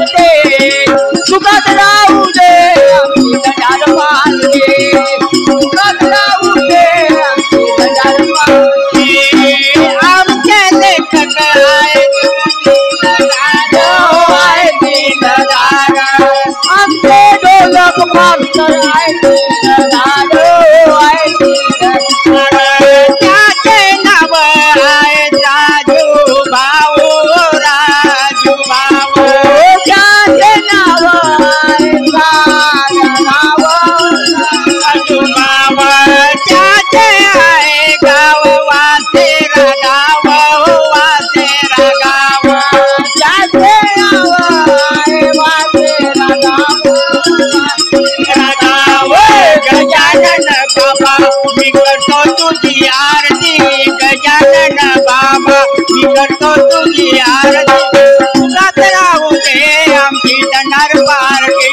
पारते सुखात राहू दे आमची दंडार पारते सुखात राहू दे आमची दंडार पारते आमचे लेखक आहेत आमचे ढोलक मास्तर आहेत त्याचे नाव आहे राजू भाऊ त्याचे नाव आहे राजू भाऊ त्याचे आहे गाव वासेरा गाव वासेरा गाव त्याचे नाव आहे वासेरा गाव गजानन बाबा मी करतो तुझी आरती गजानन बाबा मी करतो तुझी आरती सुखात राहू दे आमची दंडार पारती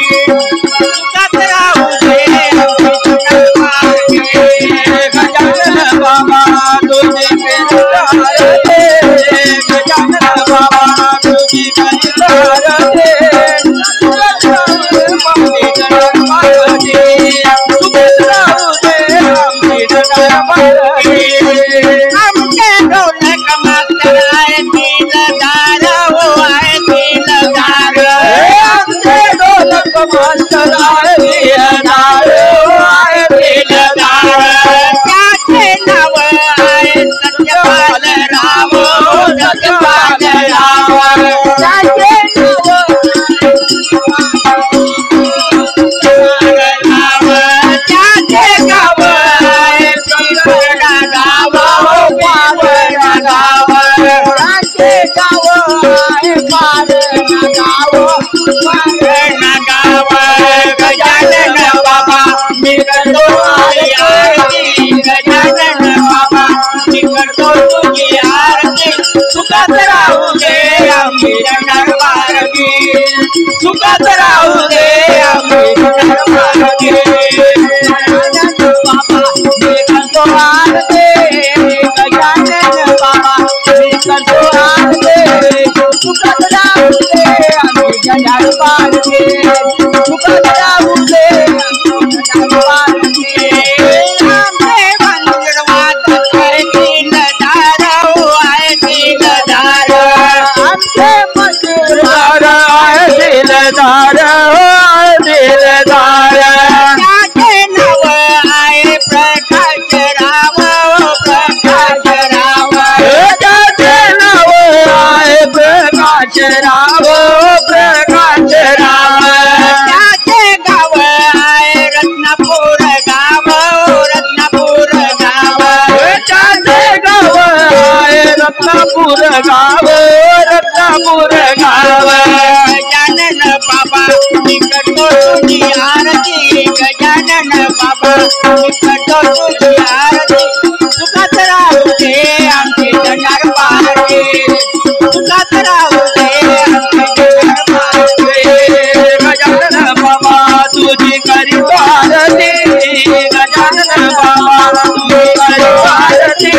सुखात राहू दे आमची दंडार पारती गजानन बाबा तुझी आरती गजानन बाबा तुझी आरती सुखात राहू दे आमची दंडार पारती सुखात राहू दे आमची दंडार पारती आमचे ढोलक मास्तर आहे दिलदार हो आहे दिलदार आमचे ढोलक मास्तर आहे दिलदार हो आहे दिलदार त्याचे नाव आहे सत्यपाल राव सत्यपाल राव त्याचे नाव त्याचे गाव आहे पिंपळा गाव पावरा गाव त्याचे गाव आहे पारणा गाव पारणा गाव गजानन बाबा मी करतो तुझी आरती गजानन बाबा मी करतो तुझी आरती सुखात राहू दे आमची दंडार पारती सुखात राहू दे आमची दंडार पारती गजानन बाबा मी करतो आरती गजानन बाबा मी करतो आरती सुखात राहू दे आमची दंडार पारती सुखात राहू दे आमची दंडार पारती आमचे मंदिर वादक आहे दिलदार हो आहे दिलदार आमचे मंदिर आहे दिलदार हो दिलदार त्याचे नाव आहे प्रकाश राव प्रकाश राव त्याचे नाव आहे प्रकाश राव प्रकाश राव त्याचे गाव आहे रत्नापूर गाव रत्नापूर गाव त्याचे गाव आहे रत्नापूर गाव रत्नापूर गाव गजानन बाबा मी करतो तुझी आरती गजानन बाबा मी करतो तुझी आरती सुखात राहू दे आमची दंडार पारती सुखात राहू दे आमची दंडार पारती गजानन बाबा तुझी करीतो आरती गजानन बाबा तुझी करीतो आरती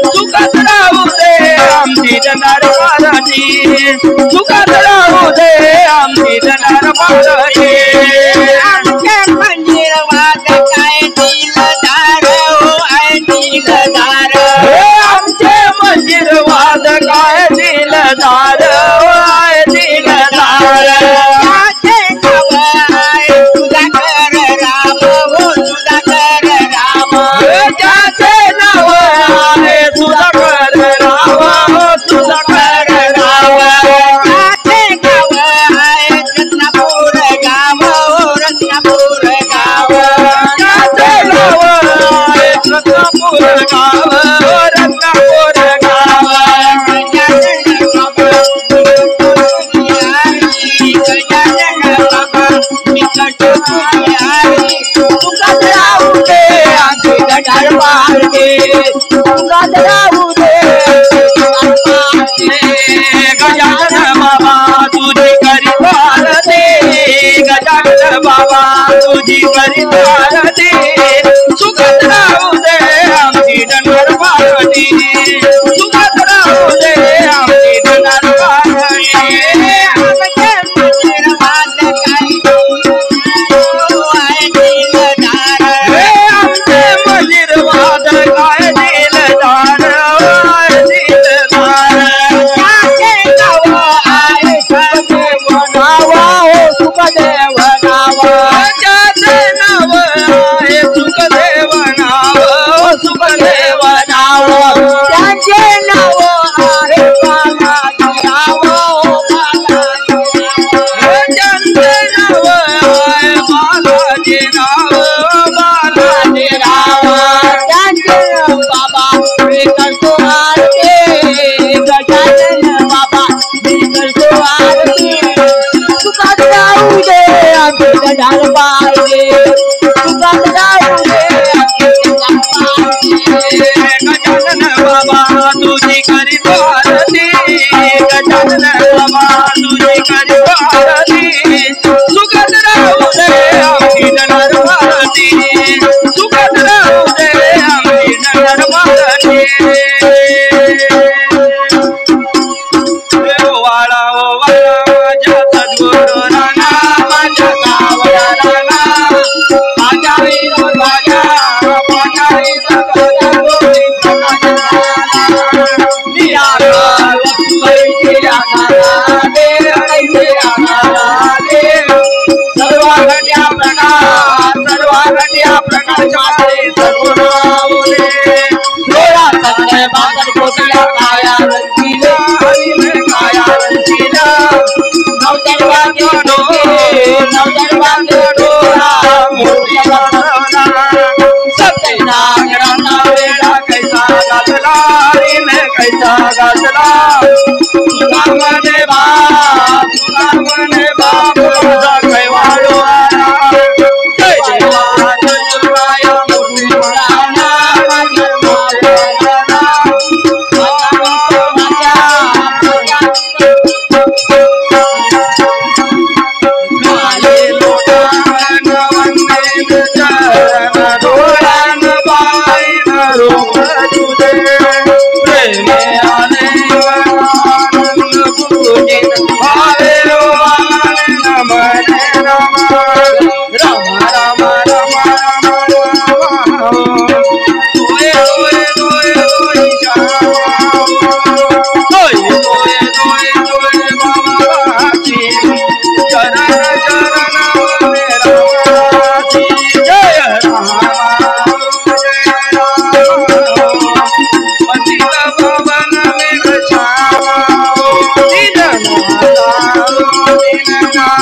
सुखात राहू दे आमची दंडार पारती सुखात राहू दे आमची दंडार पारती आमचे मंदिर वादक आहे दिलदार हो आहे दिलदार आमचे मंदिर वादक आहे दिलदार हो आहे दिलदार त्याचे नाव आहे सुधाकर राम हो सुधाकर राम त्याचे नाव आहे सुधाकर राम हो सुधाकर राम त्याचे गाव आहे रत्नापूर गाव हो रत्नापूर गाव त्याचे गाव आहे रत्नापूर गाव रत्नापूर गाव गजानन बाबा गजानन बाबा मी करतो तुझी आरती सुखात राहू दे आमची दंडार पारती सुखात राहू दे गजानन बाबा तुझी करीतो आरती गजानन बाबा तुझी करीतो आरती सुखात राहू दे आमची दंडार पारती सुखात राहू दे आमची दंडार पारती आमचे राहू दे आमचे गजानन पाहिजे सुखात राहू दे आमचे गजानन बाबा तुझी करीत आरती गजानन बाबा तुझी करीत आरती सुखात राहू दे आमची नर भारती सुखात राहू दे आमची नर भारती वाळा माझ्या सद्गुरू राणा माझ्या सावळा राणा माझ्या माझ्या सर्वांगण्या प्रकाशाचे सद्गुरू डोळा सत्य बादल कोसळ्या काया रंगीला हरिने काया रंगीला नवदर्वाचे डोळा मोठ्या बसवला सत्य नागरांना वेळा कैसा गाजला हरिने कैसा गाजला तुझा मने बाप तुझा कैवाडो आला जय देवा जय मोठी राणा माझ्या मायाला काले लोटान वंदे चरण डोळ्यान पायन रूप तुझे प्रेमे आले आनंद पूजित भावे रोवाने नमने नम राम राम राम राम दोये दोये दोये दोये श्यामा दोये दोये दोये दोये बाबाची चरण चरण मेरा जय राम जय राम पतित पावन मेघ श्यामा दीननाथा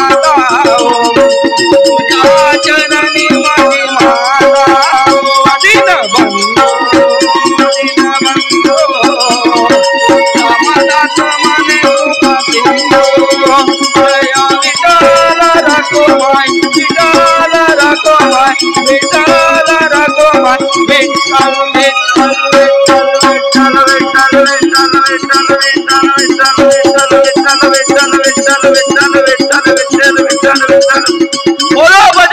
तुझ्या चरणी माझी माता दीनबंधो रामदास मने कृपासिंधो जय विठ्ठल रघुमाई विठ्ठल रघुमाई विठ्ठल रघुमाई विठ्ठल विठ्ठल विठ्ठल विठ्ठल विठ्ठल विठ्ठल विठ्ठल विठ्ठल विठ्ठल विठ्ठल विठ्ठल विठ्ठल विठ्ठल विठ्ठल विठ्ठल विठ्ठल बोलो